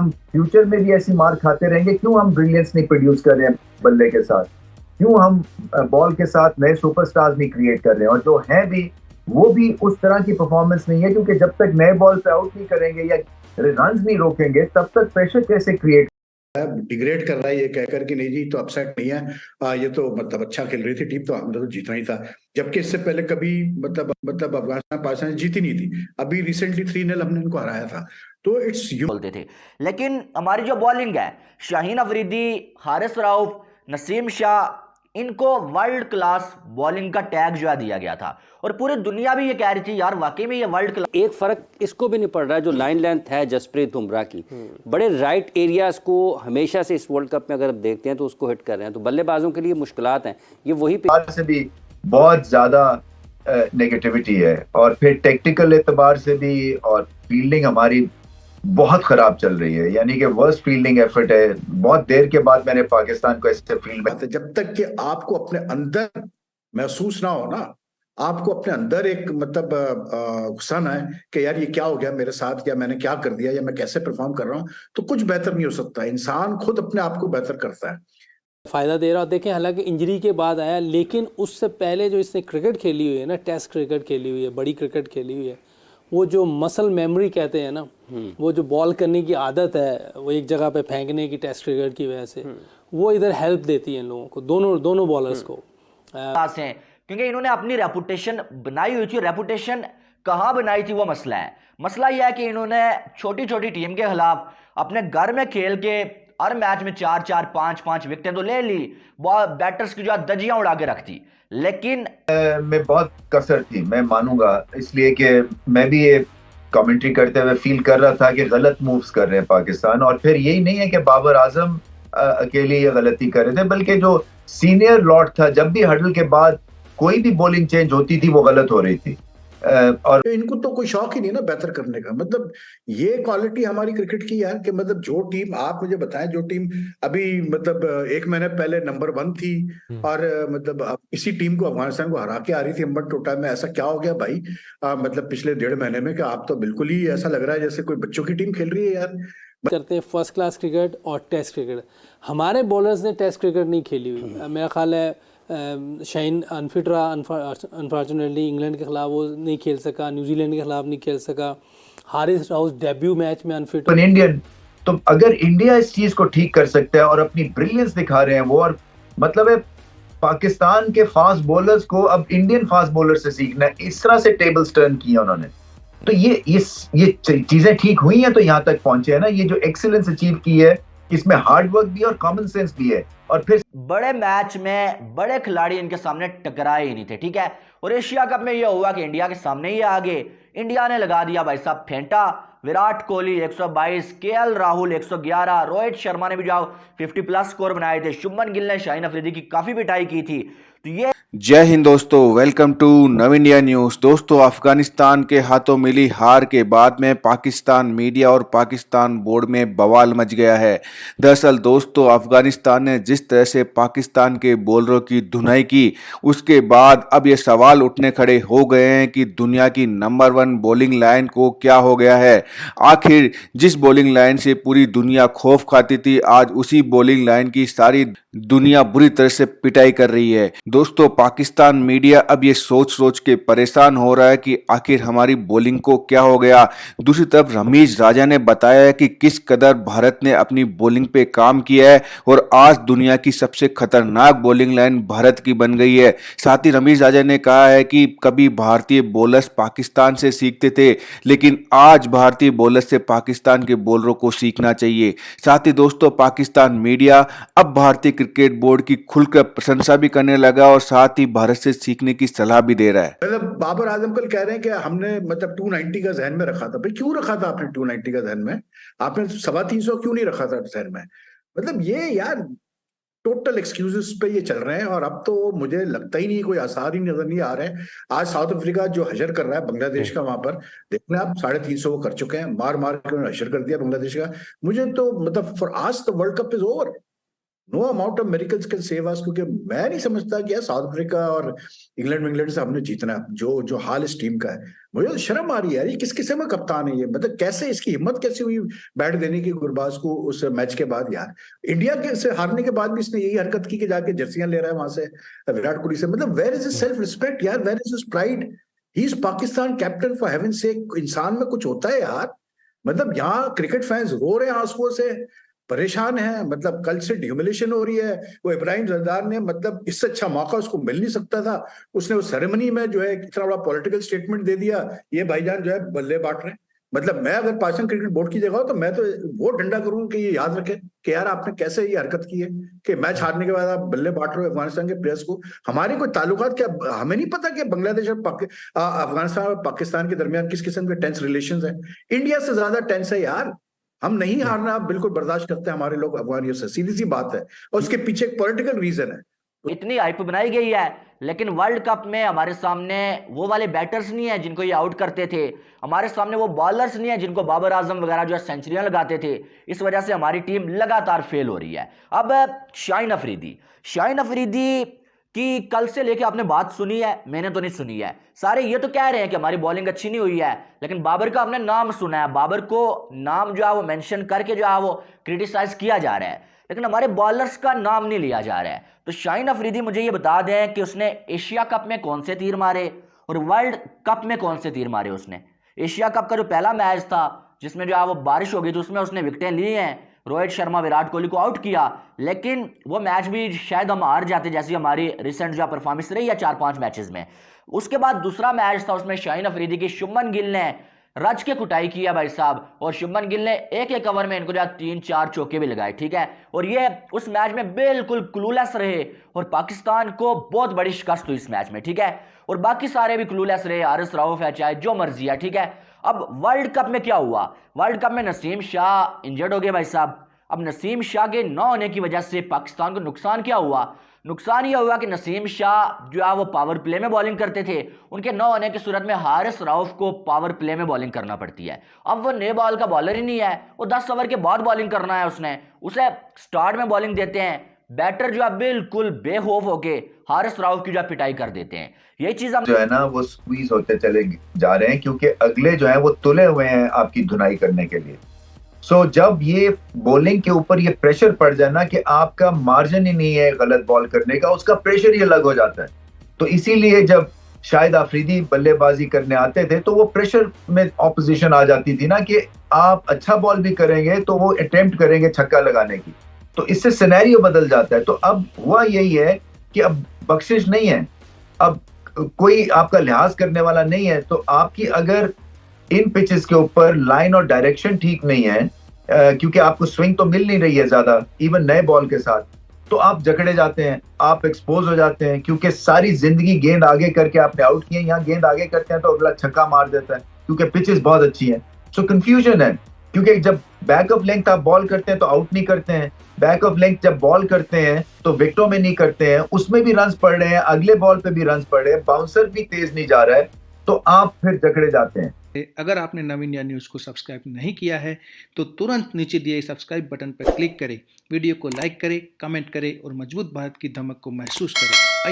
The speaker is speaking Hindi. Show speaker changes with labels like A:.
A: हम फ्यूचर में भी ऐसी मार खाते रहेंगे? क्यों हम ब्रिलियंस नहीं प्रोड्यूस कर रहे हैं बल्ले के साथ? क्यों हम बॉल के साथ नए सुपरस्टार्स नहीं क्रिएट कर रहे हैं? और जो हैं भी, वो भी उस तरह की परफॉर्मेंस नहीं है, क्योंकि जब तक नए बॉल पे आउट नहीं करेंगे या रन नहीं रोकेंगे, तब तक प्रेशर कैसे क्रिएट
B: डिग्रेड कर रहा है ये कहकर कि नहीं जी तो अपसेट नहीं है, ये तो मतलब अच्छा खेल रही थी टीम, तो हमने तो जीतना ही था। जबकि इससे पहले कभी मतलब अफगानिस्तान पाकिस्तान जीती नहीं थी। अभी रिसेंटली 3-0 हमने इनको हराया था। तो इट्स
C: बोलते थे। लेकिन हमारी जो बॉलिंग है, शाहीन अफरीदी, हारिस राउफ, नसीम शाह, इनको वर्ल्ड क्लास बॉलिंग का टैग जो है दिया गया था और पूरी दुनिया भी ये कह रही थी यार वाकई में ये वर्ल्ड क्लास।
D: एक फर्क इसको भी नहीं पड़ रहा है, जो लाइन लेंथ है जसप्रीत बुमराह की, बड़े राइट एरियाज को हमेशा से इस वर्ल्ड कप में अगर आप देखते हैं तो उसको हिट कर रहे हैं, तो बल्लेबाजों के लिए मुश्किलात हैं। ये वही
A: से भी बहुत ज्यादा नेगेटिविटी है, और फिर टेक्निकल एतबार से भी, और फील्डिंग हमारी बहुत खराब चल रही है, यानी कि वर्स्ट फील्डिंग एफर्ट है। बहुत देर के बाद मैंने पाकिस्तान को ऐसे फील्ड में,
B: जब तक कि आपको अपने अंदर महसूस ना हो ना, आपको अपने अंदर एक मतलब गुस्सा ना है कि यार ये क्या हो गया मेरे साथ, या मैंने क्या कर दिया, या मैं कैसे परफॉर्म कर रहा हूँ, तो कुछ बेहतर नहीं हो सकता। इंसान खुद अपने आप को बेहतर करता है,
E: फ़ायदा दे रहा। देखें, हालांकि इंजरी के बाद आया, लेकिन उससे पहले जो इसने क्रिकेट खेली हुई है ना, टेस्ट क्रिकेट खेली हुई है, बड़ी क्रिकेट खेली हुई है, वो जो मसल मेमोरी कहते हैं ना, वो जो बॉल करने की आदत है, वो एक जगह पे फेंकने की टेस्ट क्रिकेट की वजह से, वो इधर हेल्प देती है इन लोगों को, दोनों बॉलर्स को।
C: हैं क्योंकि इन्होंने अपनी रेपुटेशन बनाई हुई थी। रेपुटेशन कहाँ बनाई थी वो मसला है। मसला यह है कि इन्होंने छोटी छोटी टीम के खिलाफ अपने घर में खेल के हर मैच में 4-4, 5-5 विकेटें तो ले ली, बैटर्स की जो दजियां उड़ा के रखती। लेकिन
A: में बहुत कसर थी, मैं मानूंगा, इसलिए कि मैं भी ये कमेंट्री करते हुए फील कर रहा था कि गलत मूव्स कर रहे हैं पाकिस्तान। और फिर यही नहीं है कि बाबर आजम अकेले ये गलती कर रहे थे, बल्कि जो सीनियर लॉट था, जब भी हडल के बाद कोई भी बॉलिंग चेंज होती थी वो गलत हो रही थी। और
B: इनको तो कोई शौक ही नहीं ना बेहतर करने का। मतलब ये क्वालिटी हमारी क्रिकेट की है कि मतलब जो टीम, आप मुझे बताएं, जो टीम अभी मतलब एक महीने पहले नंबर 1 थी और मतलब इसी टीम को, अफगानिस्तान को हरा के आ रही थी अंबर टोटा में, ऐसा क्या हो गया भाई मतलब पिछले 1.5 महीने में कि आप तो बिल्कुल ही ऐसा लग रहा है जैसे कोई बच्चों की टीम खेल रही है यार।
E: करते हैं फर्स्ट क्लास क्रिकेट और टेस्ट क्रिकेट। हमारे बॉलर्स ने टेस्ट क्रिकेट नहीं खेली हुई। मेरा ख्याल है शाहीन अनफिट रहा, अनफॉर्चुनेटली इंग्लैंड के खिलाफ वो नहीं खेल सका, न्यूजीलैंड के खिलाफ नहीं खेल सका। हारिस राउफ डेब्यू मैच में अनफिट।
A: इंडियन, तो अगर इंडिया इस चीज को ठीक कर सकता है और अपनी ब्रिलियंस दिखा रहे हैं वो, और मतलब है पाकिस्तान के फास्ट बॉलर्स को अब इंडियन फास्ट बॉलर से सीखना है। इस तरह से टेबल्स टर्न किया उन्होंने, तो ये चीजें ठीक हुई हैं तो यहाँ तक पहुंचे हैं ना। ये जो एक्सीलेंस अचीव की है, इसमें हार्ड वर्क भी और कॉमन सेंस भी है। और फिर
C: बड़े मैच में बड़े खिलाड़ी इनके सामने टकराए ही नहीं थे, ठीक है। और एशिया कप में यह हुआ कि इंडिया के सामने ही आगे इंडिया ने लगा दिया भाई साहब फेंटा। विराट कोहली 122, केएल राहुल 111, रोहित शर्मा ने भी जाओ 50+ स्कोर बनाए थे, शुभमन गिल ने शाहीन अफरीदी की काफी पिटाई की थी। तो ये
F: जय हिंद दोस्तों, वेलकम टू नव इंडिया न्यूज़। दोस्तों, अफगानिस्तान के हाथों मिली हार के बाद में पाकिस्तान मीडिया और पाकिस्तान बोर्ड में बवाल मच गया है। दरअसल दोस्तों, अफगानिस्तान ने जिस तरह से पाकिस्तान के बॉलरों की धुनाई की, उसके बाद अब ये सवाल उठने खड़े हो गए हैं कि दुनिया की नंबर 1 बॉलिंग लाइन को क्या हो गया है। आखिर जिस बॉलिंग लाइन से पूरी दुनिया खौफ खाती थी, आज उसी बॉलिंग लाइन की सारी दुनिया बुरी तरह से पिटाई कर रही है। दोस्तों, पाकिस्तान मीडिया अब ये सोच सोच के परेशान हो रहा है कि आखिर हमारी बॉलिंग को क्या हो गया। दूसरी तरफ रमीज राजा ने बताया है कि किस कदर भारत ने अपनी बॉलिंग पे काम किया है और आज दुनिया की सबसे खतरनाक बॉलिंग लाइन भारत की बन गई है। साथ ही रमीज राजा ने कहा है कि कभी भारतीय बॉलर्स पाकिस्तान से सीखते थे, लेकिन आज भारतीय बॉलर्स से पाकिस्तान के बॉलरों को सीखना चाहिए। साथ ही दोस्तों, पाकिस्तान मीडिया अब भारतीय क्रिकेट बोर्ड की खुलकर प्रशंसा भी करने लगा और साथ ही भारत से सीखने की सलाह भी दे रहा है।
B: मतलब बाबर आजम कल कह रहे हैं कि हमने मतलब 290 का जहन में रखा था। भाई क्यों रखा था आपने 290 का जहन में? आपने 350 क्यों नहीं रखा था जहन में? मतलब ये यार टोटल एक्सक्यूजेस पे ये चल रहे हैं। और अब तो मुझे लगता ही नहीं, कोई आसार ही नजर नहीं आ रहे हैं। आज साउथ अफ्रीका जो हशर कर रहा है बांग्लादेश का, वहां पर देखना आप 350 वो कर चुके हैं, मार मार के उन्होंने हशर कर दिया बांग्लादेश का। मुझे तो मतलब फॉर आज the world cup is over. No amount of miracles can save us, क्योंकि मैं नहीं समझता कि यार साउथ अफ्रीका और इंग्लैंड से हमने जीतना। जो हाल इस टीम का है, मुझे तो शर्म आ रही है यार, ये किस किस्म का कप्तान है ये, मतलब कैसे इसकी हिम्मत कैसे हुई बैट देने की गुरबाज को उस मैच के बाद यार। इंडिया के से हारने के बाद भी इसने यही हरकत की कि जाके जर्सियां ले रहा है वहां से विराट कोहली से। मतलब where is his self respect यार, where is his pride? He is Pakistan captain for heaven sake. इंसान में कुछ होता है यार। मतलब यहाँ क्रिकेट फैंस रो रहे हैं आंसुओं से, परेशान है, मतलब कल से ह्यूमिलेशन हो रही है। वो इब्राहिम जरदार ने, मतलब इससे अच्छा मौका उसको मिल नहीं सकता था। उसने उस सेरेमनी में जो है इतना बड़ा पॉलिटिकल स्टेटमेंट दे दिया, ये भाईजान जो है बल्ले बांट रहे हैं। मतलब मैं अगर पाकिस्तान क्रिकेट बोर्ड की जगह हो तो मैं तो वो डंडा करूं कि ये याद रखें कि यार आपने कैसे ये हरकत की है कि मैच हारने के बाद आप बल्ले बांट रहे हो अफगानिस्तान के प्लेयर्स को। हमारे कोई ताल्लुकात क्या, हमें नहीं पता कि बांग्लादेश और अफगानिस्तान और पाकिस्तान के दरमियान किस किस्म के टेंस रिलेशंस हैं। इंडिया से ज्यादा टेंस है यार। हम नहीं हारना बिल्कुल बर्दाश्त करते हैं हमारे लोग अफगानियों से, सीधी सी बात है। और उसके पीछे एक पॉलिटिकल रीजन है।
C: इतनी हाइप बनाई गई है, लेकिन वर्ल्ड कप में हमारे सामने वो वाले बैटर्स नहीं है जिनको ये आउट करते थे। हमारे सामने वो बॉलर्स नहीं है जिनको बाबर आजम वगैरह जो है सेंचुरियां लगाते थे। इस वजह से हमारी टीम लगातार फेल हो रही है। अब शाहीन अफरीदी की कल से लेके आपने बात सुनी है? मैंने तो नहीं सुनी है। सारे ये तो कह रहे हैं कि हमारी बॉलिंग अच्छी नहीं हुई है, लेकिन बाबर का आपने नाम सुना है। बाबर को नाम जो है वो मेंशन करके जो है वो क्रिटिसाइज किया जा रहा है, लेकिन हमारे बॉलर्स का नाम नहीं लिया जा रहा है। तो शाहीन अफरीदी मुझे ये बता दें कि उसने एशिया कप में कौन से तीर मारे और वर्ल्ड कप में कौन से तीर मारे उसने। एशिया कप का जो पहला मैच था जिसमें जो है वो बारिश हो गई, तो उसमें उसने विकेटें ली हैं, रोहित शर्मा विराट कोहली को आउट किया, लेकिन वो मैच भी शायद हम हार जाते जैसी हमारी रिसेंट जो परफॉर्मेंस रही है 4-5 मैचेस में। उसके बाद दूसरा मैच था, उसमें शाहीन अफरीदी की शुभमन गिल ने रज के कुटाई किया भाई साहब, और शुभमन गिल ने एक एक ओवर में इनको जो 3-4 चौके भी लगाए, ठीक है। और ये उस मैच में बिल्कुल क्लूलेस रहे और पाकिस्तान को बहुत बड़ी शिकस्त हुई इस मैच में, ठीक है। और बाकी सारे भी क्लूलेस रहे, हारिस रऊफ है, चाहे जो मर्जी है, ठीक है। अब वर्ल्ड कप में क्या हुआ? वर्ल्ड कप में नसीम शाह इंजर्ड हो गए भाई साहब। अब नसीम शाह के न होने की वजह से पाकिस्तान को नुकसान क्या हुआ? नुकसान यह हुआ कि नसीम शाह जो है वो पावर प्ले में बॉलिंग करते थे, उनके न होने की सूरत में हारिस रऊफ को पावर प्ले में बॉलिंग करना पड़ती है। अब वो नए बॉल का बॉलर ही नहीं है, वो 10 ओवर के बाद बॉलिंग करना है उसने, उसे स्टार्ट में बॉलिंग देते हैं। बैटर जो है बिल्कुल बेखौफ होके हारिस रऊफ की जो है पिटाई कर देते हैं। यही चीज हम
A: जो है ना वो स्क्वीज होते चले जा रहे हैं, क्योंकि अगले जो है वो तुले हुए हैं आपकी धुनाई करने के लिए। सो जब ये बॉलिंग के ऊपर ये प्रेशर पड़ जाए ना कि आपका मार्जिन ही नहीं है गलत बॉल करने का, उसका प्रेशर ही अलग हो जाता है। तो इसीलिए जब शाहिद अफरीदी बल्लेबाजी करने आते थे तो वो प्रेशर में ऑपोजिशन आ जाती थी ना कि आप अच्छा बॉल भी करेंगे तो वो अटेम्प्ट करेंगे छक्का लगाने की, तो इससे सिनेरियो बदल जाता है। तो अब हुआ यही है कि अब बख्शिश नहीं है, अब कोई आपका लिहाज करने वाला नहीं है। तो आपकी अगर इन पिचेस के ऊपर लाइन और डायरेक्शन ठीक नहीं है, क्योंकि आपको स्विंग तो मिल नहीं रही है ज्यादा इवन नए बॉल के साथ, तो आप जकड़े जाते हैं, आप एक्सपोज हो जाते हैं, क्योंकि सारी जिंदगी गेंद आगे करके आपने आउट किए। यहाँ गेंद आगे करते हैं तो अगला छक्का मार देता है क्योंकि पिचेस बहुत अच्छी है। सो कंफ्यूजन है, क्योंकि जब बैक ऑफ लेंथ आप बॉल करते हैं तो आउट नहीं करते हैं, बैक ऑफ लेंथ जब बॉल करते हैं तो विकेटों में नहीं करते हैं, उसमें भी रन्स पड़ रहे हैं, अगले बॉल पे भी रन्स पड़ रहे हैं, बाउंसर भी तेज नहीं जा रहा है, तो आप फिर जकड़े जाते हैं।
G: अगर आपने नव इंडिया न्यूज़ को सब्सक्राइब नहीं किया है तो तुरंत नीचे दिए सब्सक्राइब बटन पर क्लिक करें, वीडियो को लाइक करें, कमेंट करें और मजबूत भारत की धमक को महसूस करें।